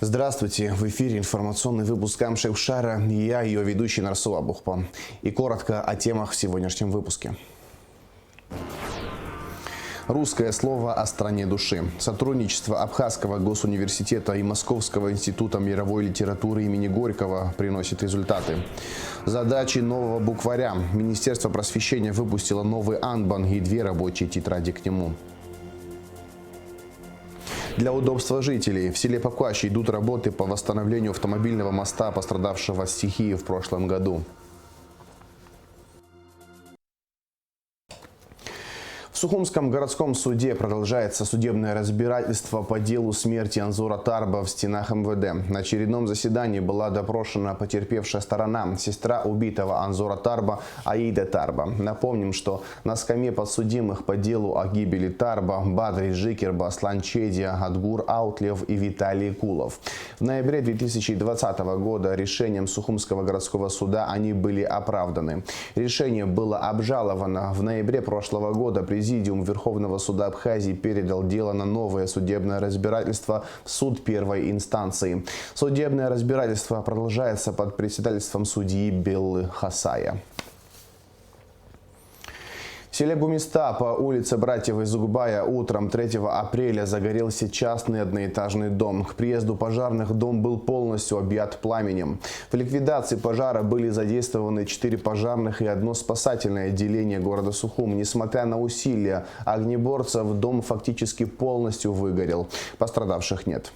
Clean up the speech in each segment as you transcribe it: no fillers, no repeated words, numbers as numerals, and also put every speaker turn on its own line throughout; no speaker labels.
Здравствуйте! В эфире информационный выпуск Амшевшара. Я ее ведущий Нарсула Бухпа. И коротко о темах в сегодняшнем выпуске. Русское слово о стране души. Сотрудничество Абхазского госуниверситета и Московского института мировой литературы имени Горького приносит результаты. Задачи нового букваря. Министерство просвещения выпустило новый анбан и 2 рабочие тетради к нему. Для удобства жителей в селе Папкащи идут работы по восстановлению автомобильного моста, пострадавшего от стихии в прошлом году. В Сухумском городском суде продолжается судебное разбирательство по делу смерти Анзора Тарба в стенах МВД. На очередном заседании была допрошена потерпевшая сторона, сестра убитого Анзора Тарба Аида Тарба. Напомним, что на скамье подсудимых по делу о гибели Тарба Бадри Жикерба, Аслан Чедия, Адгур Аутлев и Виталий Кулов. В ноябре 2020 года решением Сухумского городского суда они были оправданы. Решение было обжаловано. В ноябре прошлого года Президиум Верховного суда Абхазии передал дело на новое судебное разбирательство в суд первой инстанции. Судебное разбирательство продолжается под председательством судьи Беллы Хасая. В селе Гумиста по улице Братьев Изугбая утром 3 апреля загорелся частный одноэтажный дом. К приезду пожарных дом был полностью объят пламенем. В ликвидации пожара были задействованы 4 пожарных и 1 спасательное отделение города Сухум. Несмотря на усилия огнеборцев, дом фактически полностью выгорел. Пострадавших нет.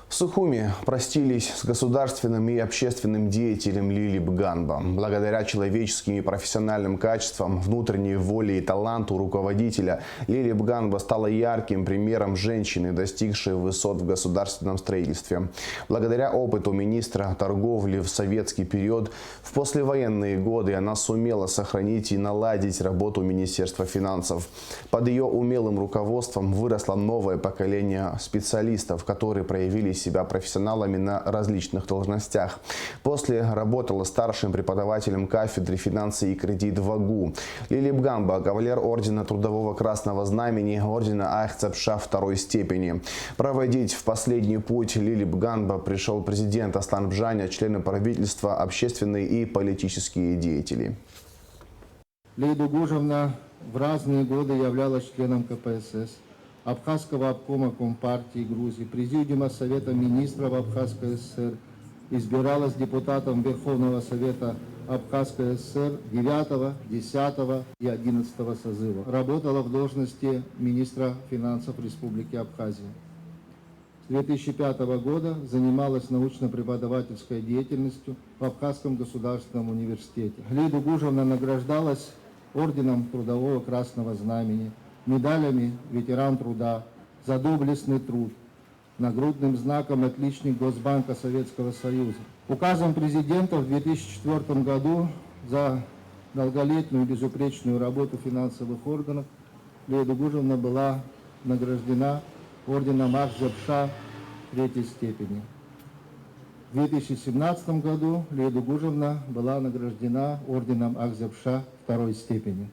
В Сухуме простились с государственным и общественным деятелем Лили Бганба. Благодаря человеческим и профессиональным качествам, внутренней воле и таланту руководителя, Лили Бганба стала ярким примером женщины, достигшей высот в государственном строительстве. Благодаря опыту министра торговли в советский период, в послевоенные годы она сумела сохранить и наладить работу Министерства финансов. Под ее умелым руководством выросло новое поколение специалистов, которые проявили себя профессионалами на различных должностях. После работала старшим преподавателем кафедры финансы и кредит в АГУ. Лили Бганба – кавалер ордена Трудового Красного Знамени, ордена Ахцепша 2 степени. Проводить в последний путь Лили Бганба пришел президент Аслан Бжаня, члены правительства, общественные и политические деятели.
Лилия Дугужевна в разные годы являлась членом КПСС, Абхазского обкома Компартии Грузии, Президиума Совета Министров Абхазской ССР, избиралась депутатом Верховного Совета Абхазской ССР 9, 10 и 11 созыва. Работала в должности министра финансов Республики Абхазия. С 2005 года занималась научно-преподавательской деятельностью в Абхазском государственном университете. Лилия Дугужевна награждалась орденом Трудового Красного Знамени, медалями «Ветеран труда», «За доблестный труд», нагрудным знаком «Отличник Госбанка Советского Союза». Указом президента в 2004 году за долголетнюю безупречную работу финансовых органов Лилия Дугужевна была награждена орденом Ахцепша 3 степени. В 2017 году Лилия Дугужевна была награждена орденом Ахцепша 2 степени.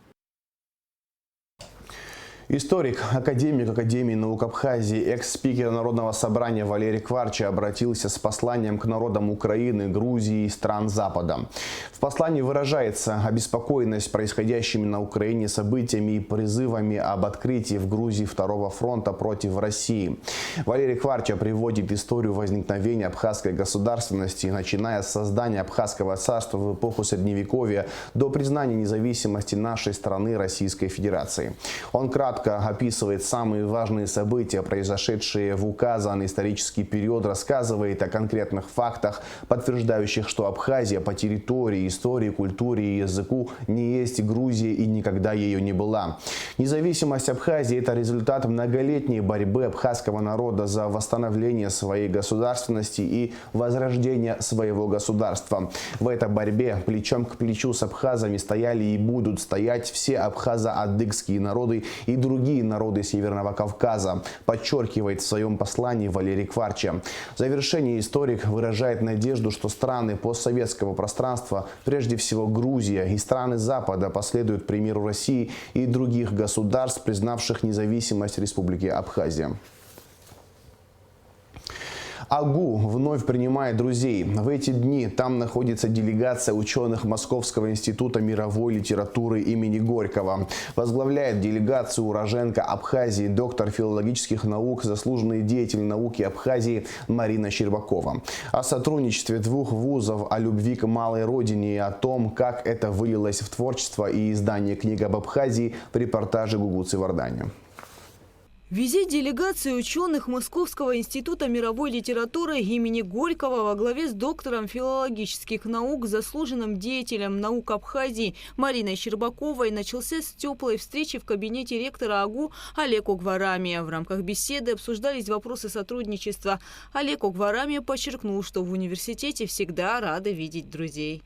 Историк, академик Академии наук Абхазии, экс-спикер Народного собрания Валерий Кварча обратился с посланием к народам Украины, Грузии и стран Запада. В послании выражается обеспокоенность происходящими на Украине событиями и призывами об открытии в Грузии 2-го фронта против России. Валерий Кварча приводит историю возникновения абхазской государственности, начиная с создания Абхазского царства в эпоху Средневековья до признания независимости нашей страны Российской Федерации. Он кратко описывает самые важные события, произошедшие в указанный исторический период, рассказывает о конкретных фактах, подтверждающих, что Абхазия по территории, истории, культуре и языку не есть Грузия и никогда ее не была. Независимость Абхазии – это результат многолетней борьбы абхазского народа за восстановление своей государственности и возрождение своего государства. В этой борьбе плечом к плечу с абхазами стояли и будут стоять все абхазо-адыгские народы и другие народы Северного Кавказа, подчеркивает в своем послании Валерий Кварча. В завершении историк выражает надежду, что страны постсоветского пространства, прежде всего Грузия и страны Запада, последуют примеру России и других государств, признавших независимость Республики Абхазия. АГУ вновь принимает друзей. В эти дни там находится делегация ученых Московского института мировой литературы имени Горького. Возглавляет делегацию уроженка Абхазии, доктор филологических наук, заслуженный деятель науки Абхазии Марина Щербакова. О сотрудничестве двух вузов, о любви к малой родине и о том, как это вылилось в творчество и издание книг об Абхазии в репортаже Гугуцы Вардани.
Визит делегации ученых Московского института мировой литературы имени Горького во главе с доктором филологических наук, заслуженным деятелем наук Абхазии Мариной Щербаковой начался с теплой встречи в кабинете ректора АГУ Олег Огварамия. В рамках беседы обсуждались вопросы сотрудничества. Олег Огварамия подчеркнул, что в университете всегда рады видеть друзей.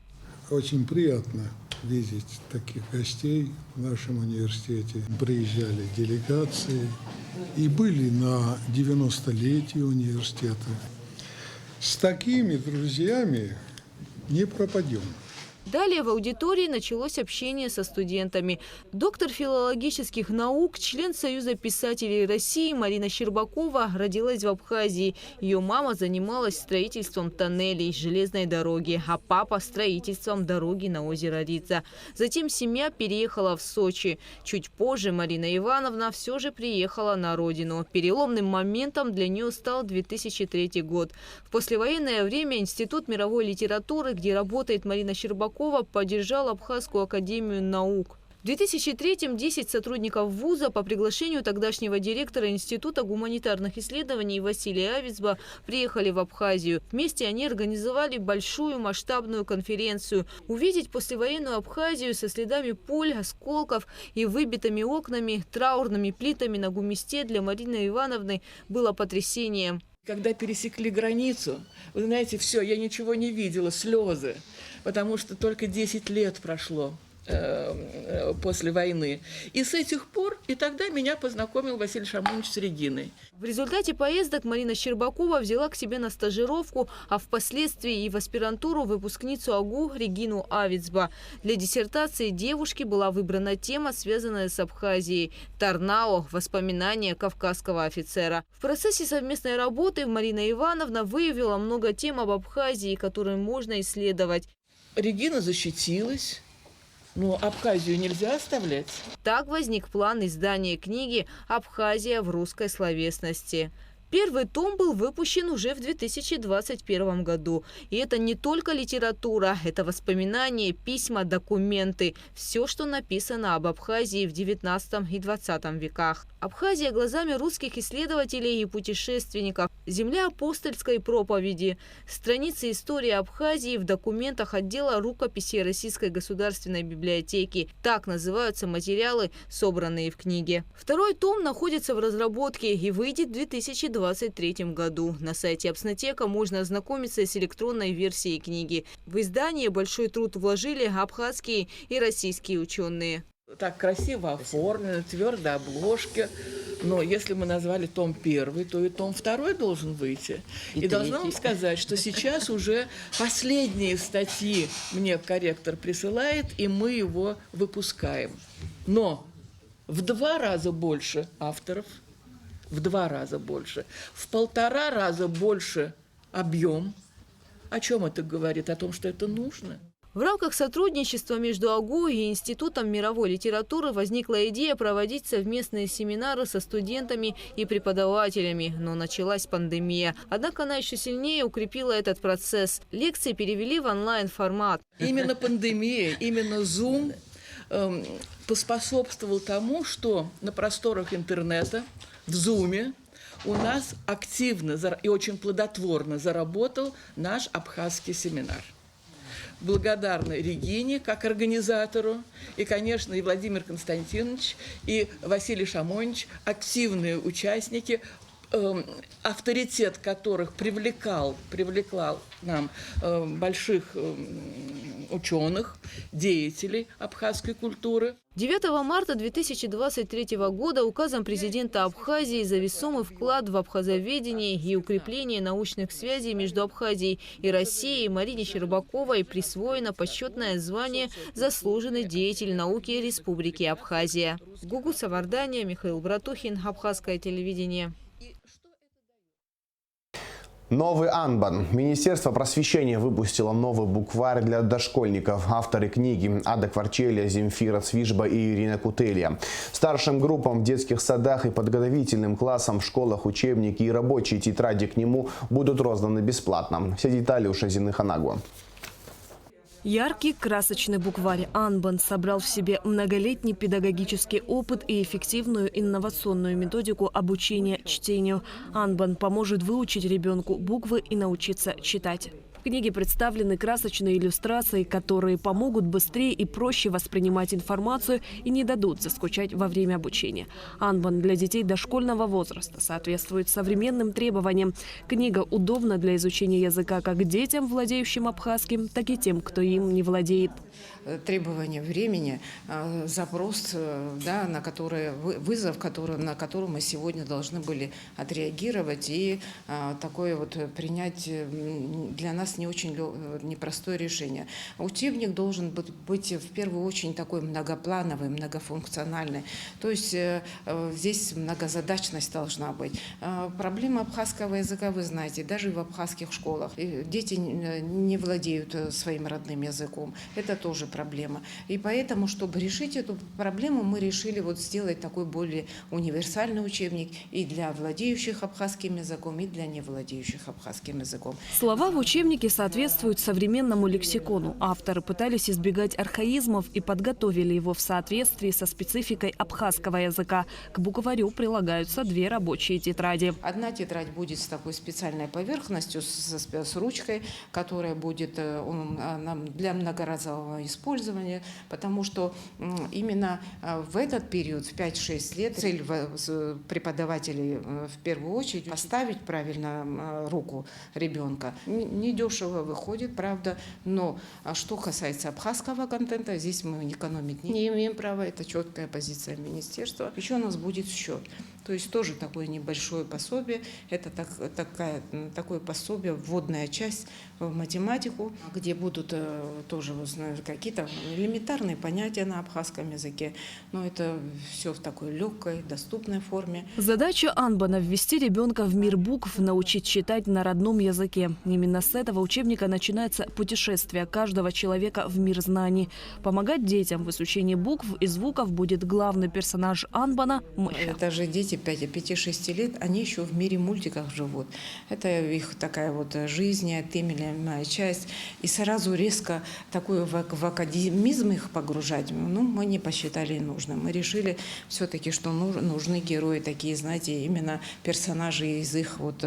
Очень приятно видеть таких гостей в нашем университете. Приезжали делегации и были на 90-летие университета. С такими друзьями не пропадем.
Далее в аудитории началось общение со студентами. Доктор филологических наук, член Союза писателей России Марина Щербакова родилась в Абхазии. Ее мама занималась строительством тоннелей железной дороги, а папа – строительством дороги на озеро Ридза. Затем семья переехала в Сочи. Чуть позже Марина Ивановна все же приехала на родину. Переломным моментом для нее стал 2003 год. В послевоенное время Институт мировой литературы, где работает Марина Щербакова, поддержал Абхазскую академию наук. В 2003-м 10 сотрудников вуза по приглашению тогдашнего директора Института гуманитарных исследований Василия Авицба приехали в Абхазию. Вместе они организовали большую масштабную конференцию. Увидеть послевоенную Абхазию со следами пуль, осколков и выбитыми окнами, траурными плитами на Гумисте для Марины Ивановны было потрясением.
Когда пересекли границу, вы знаете, все, я ничего не видела, слезы, потому что только 10 лет прошло после войны. И с этих пор, и тогда меня познакомил Василий Шамонович с Региной.
В результате поездок Марина Щербакова взяла к себе на стажировку, а впоследствии и в аспирантуру выпускницу АГУ Регину Авицба. Для диссертации девушки была выбрана тема, связанная с Абхазией – Торнау – воспоминания кавказского офицера. В процессе совместной работы Марина Ивановна выявила много тем об Абхазии, которые можно исследовать.
Регина защитилась. Но Абхазию нельзя оставлять.
Так возник план издания книги «Абхазия в русской словесности». Первый том был выпущен уже в 2021 году. И это не только литература, это воспоминания, письма, документы. Все, что написано об Абхазии в 19 и 20 веках. Абхазия глазами русских исследователей и путешественников. Земля апостольской проповеди. Страницы истории Абхазии в документах отдела рукописей Российской государственной библиотеки. Так называются материалы, собранные в книге. Второй том находится в разработке и выйдет в 2023 году. На сайте Абснотека можно ознакомиться с электронной версией книги. В издание большой труд вложили абхазские и российские ученые.
Так красиво оформлено, твердые обложки. Но если мы назвали том 1, то и том 2 должен выйти. И должна вам сказать, что сейчас уже последние статьи мне корректор присылает, и мы его выпускаем. Но в 2 раза больше авторов, в 2 раза больше, в 1,5 раза больше объем. О чем это говорит? О том, что это нужно.
В рамках сотрудничества между АГУ и Институтом мировой литературы возникла идея проводить совместные семинары со студентами и преподавателями. Но началась пандемия. Однако она еще сильнее укрепила этот процесс. Лекции перевели в онлайн-формат.
Именно пандемия, именно Zoom поспособствовал тому, что на просторах интернета, в Zoom, у нас активно и очень плодотворно заработал наш абхазский семинар. Благодарны Регине как организатору, и, конечно, и Владимир Константинович, и Василий Шамонович, активные участники, авторитет которых привлекал нам больших ученых, деятелей абхазской культуры.
9 марта 2023 года указом президента Абхазии за весомый вклад в абхазоведение и укрепление научных связей между Абхазией и Россией Марине Щербаковой присвоено почетное звание «Заслуженный деятель науки Республики Абхазия». Гугуца Вардани, Михаил Братухин, Абхазское телевидение.
Новый Анбан. Министерство просвещения выпустило новый букварь для дошкольников. Авторы книги Ада Кварчеля, Земфира Цвижба и Ирина Кутелья. Старшим группам в детских садах и подготовительным классам в школах учебники и рабочие тетради к нему будут розданы бесплатно. Все детали у Шазины Ханагу.
Яркий, красочный букварь «Анбан» собрал в себе многолетний педагогический опыт и эффективную инновационную методику обучения чтению. «Анбан» поможет выучить ребенку буквы и научиться читать. В книге представлены красочные иллюстрации, которые помогут быстрее и проще воспринимать информацию и не дадут заскучать во время обучения. «Анбан» для детей дошкольного возраста соответствует современным требованиям. Книга удобна для изучения языка как детям, владеющим абхазским, так и тем, кто им не владеет.
Требования времени, запрос, да, на который, вызов, на который мы сегодня должны были отреагировать и такое вот принять для нас не очень непростое решение. Учебник должен быть в первую очередь такой многоплановый, многофункциональный. То есть здесь многозадачность должна быть. Проблема абхазского языка, вы знаете, даже в абхазских школах. Дети не владеют своим родным языком. Это тоже проблема. И поэтому, чтобы решить эту проблему, мы решили вот сделать такой более универсальный учебник и для владеющих абхазским языком, и для невладеющих абхазским языком.
Слова в учебнике соответствуют современному лексикону. Авторы пытались избегать архаизмов и подготовили его в соответствии со спецификой абхазского языка. К букварю прилагаются 2 рабочие тетради.
Одна тетрадь будет с такой специальной поверхностью, с ручкой, которая будет для многоразового использования, потому что именно в этот период, в 5-6 лет, цель преподавателей в первую очередь поставить правильно руку ребенка. Недешево выходит, правда, но что касается абхазского контента, здесь мы экономить не имеем права, это четкая позиция министерства. Еще у нас будет счет. То есть тоже такое небольшое пособие, это такое пособие, вводная часть в математику, где будут тоже какие-то элементарные понятия на абхазском языке, но это все в такой легкой, доступной форме.
Задача «Анбана» – ввести ребенка в мир букв, научить читать на родном языке. Именно с этого учебника начинается путешествие каждого человека в мир знаний. Помогать детям в изучении букв и звуков будет главный персонаж «Анбана» – Мыша.
Даже дети 5-6 лет, они еще в мире мультиков живут. Это их такая вот жизнь, неотъемлемая часть. И сразу резко такой в академизм их погружать, мы не посчитали нужным. Мы решили все-таки, что нужны герои такие, знаете, именно персонажи из их вот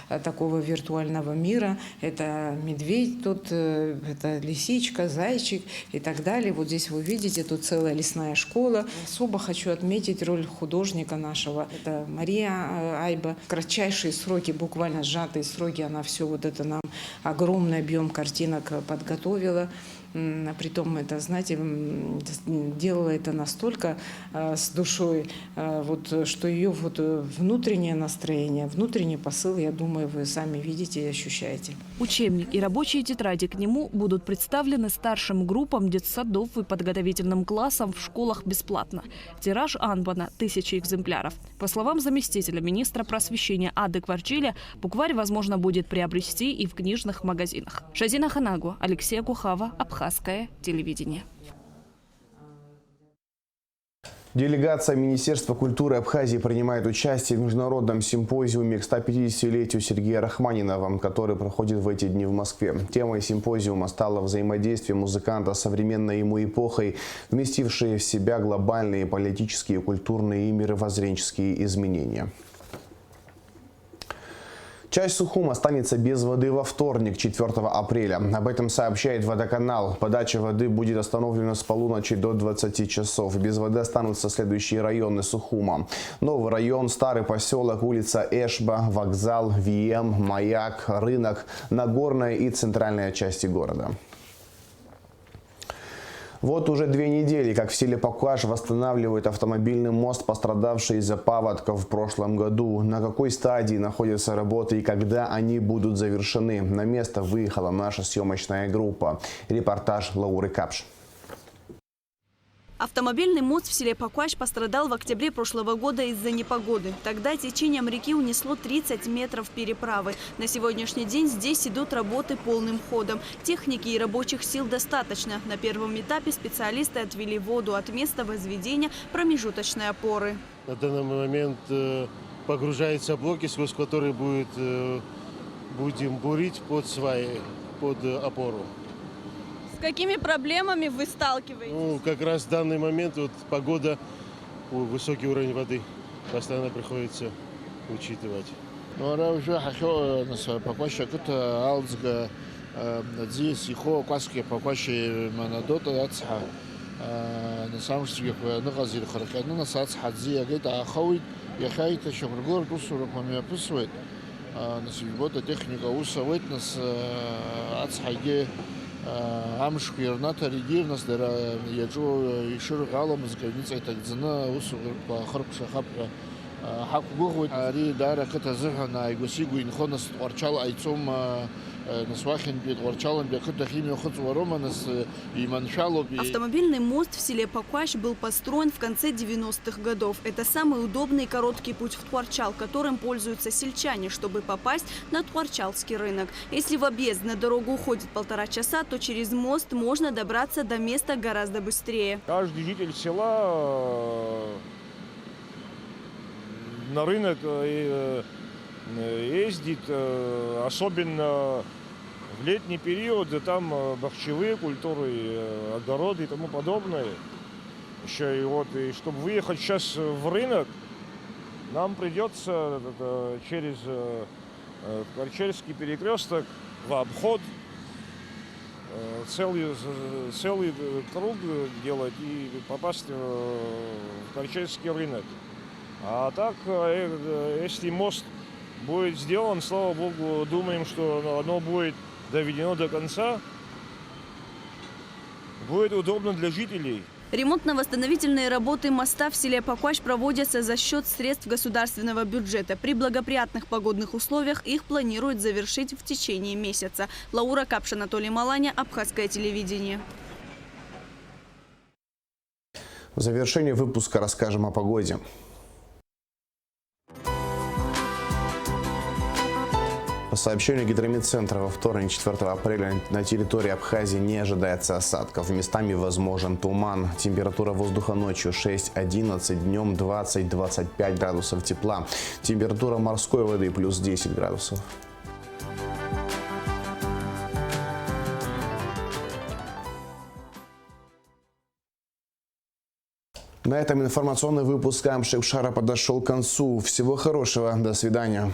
такого виртуального мира. Это медведь тут, это лисичка, зайчик и так далее. Вот здесь вы видите, тут целая лесная школа. Особо хочу отметить роль художника нашего. Это Мария Айба. В кратчайшие сроки, буквально сжатые сроки, она все вот это нам огромный объем картинок подготовила. Притом это, знаете, делала это настолько с душой, вот, что ее вот внутреннее настроение, внутренний посыл, я думаю, вы сами видите и ощущаете.
Учебник и рабочие тетради к нему будут представлены старшим группам детсадов и подготовительным классам в школах бесплатно. Тираж «Анбана» – 1000 экземпляров. По словам заместителя министра просвещения Ады Кварчеля, букварь возможно будет приобрести и в книжных магазинах. Шазина Ханагу, Алексей Кухава, Абхазское телевидение.
Делегация Министерства культуры Абхазии принимает участие в международном симпозиуме к 150-летию Сергея Рахманинова, который проходит в эти дни в Москве. Темой симпозиума стало взаимодействие музыканта с современной ему эпохой, вместившие в себя глобальные политические, культурные и мировоззренческие изменения. Часть Сухума останется без воды во вторник, 4 апреля. Об этом сообщает водоканал. Подача воды будет остановлена с полуночи до 20 часов. Без воды останутся следующие районы Сухума. Новый район, Старый поселок, улица Эшба, вокзал, ВИЭМ, Маяк, рынок, Нагорная и центральная части города. Вот уже 2 недели, как в селе Покуаш восстанавливают автомобильный мост, пострадавший из-за паводков в прошлом году. На какой стадии находятся работы и когда они будут завершены? На место выехала наша съемочная группа. Репортаж Лауры Капш.
Автомобильный мост в селе Пакуащ пострадал в октябре прошлого года из-за непогоды. Тогда течением реки унесло 30 метров переправы. На сегодняшний день здесь идут работы полным ходом. Техники и рабочих сил достаточно. На первом этапе специалисты отвели воду от места возведения промежуточной опоры.
На данный момент погружаются блоки, сквозь которые будем бурить под сваи, под опору.
С какими проблемами вы сталкиваетесь?
Ну, как раз в данный момент погода, высокий уровень воды постоянно приходится учитывать.
Ну, уже хочу нас Пакуаща кто-то алзга здесь ихо кваски Пакуаща манадота ацха на самом деле нагазир характерно на сац хадзи где-то ахауит я хайта шамргор тусура помя пусвет на сегодня техника усавет нас ацхаге амшкирната регирнас дара яджо ишур галам згавница и так зна усур по харпша хапра حقوق عری داره که تزرع نایگوسی گوین خونست ورچال ایتوم نسواخن بید ورچالن بیکت دخیمی خود وروما нас иманшало.
Автомобильный мост в селе Пакуащ был построен в конце 90-х годов. Это самый удобный и короткий путь в Творчал, которым пользуются сельчане, чтобы попасть на Творчалский рынок. Если в объезд на дорогу уходит 1,5 часа, то через мост можно добраться до места гораздо быстрее.
Каждый житель села на рынок ездит, особенно в летний период, там бахчевые культуры, огороды и тому подобное. Еще и чтобы выехать сейчас в рынок, нам придется через Творчальский перекресток в обход целый круг делать и попасть в Творчальский рынок. А так, если мост будет сделан, слава богу, думаем, что оно будет доведено до конца, будет удобно для жителей.
Ремонтно-восстановительные работы моста в селе Пакуащ проводятся за счет средств государственного бюджета. При благоприятных погодных условиях их планируют завершить в течение месяца. Лаура Капш, Анатолий Маланя, Абхазское телевидение.
В завершении выпуска расскажем о погоде. По сообщению Гидрометцентра, во вторник, 4 апреля, на территории Абхазии не ожидается осадков. Местами возможен туман. Температура воздуха ночью 6-11, днем 20-25 градусов тепла. Температура морской воды плюс 10 градусов. На этом информационный выпуск Амшевшара подошел к концу. Всего хорошего. До свидания.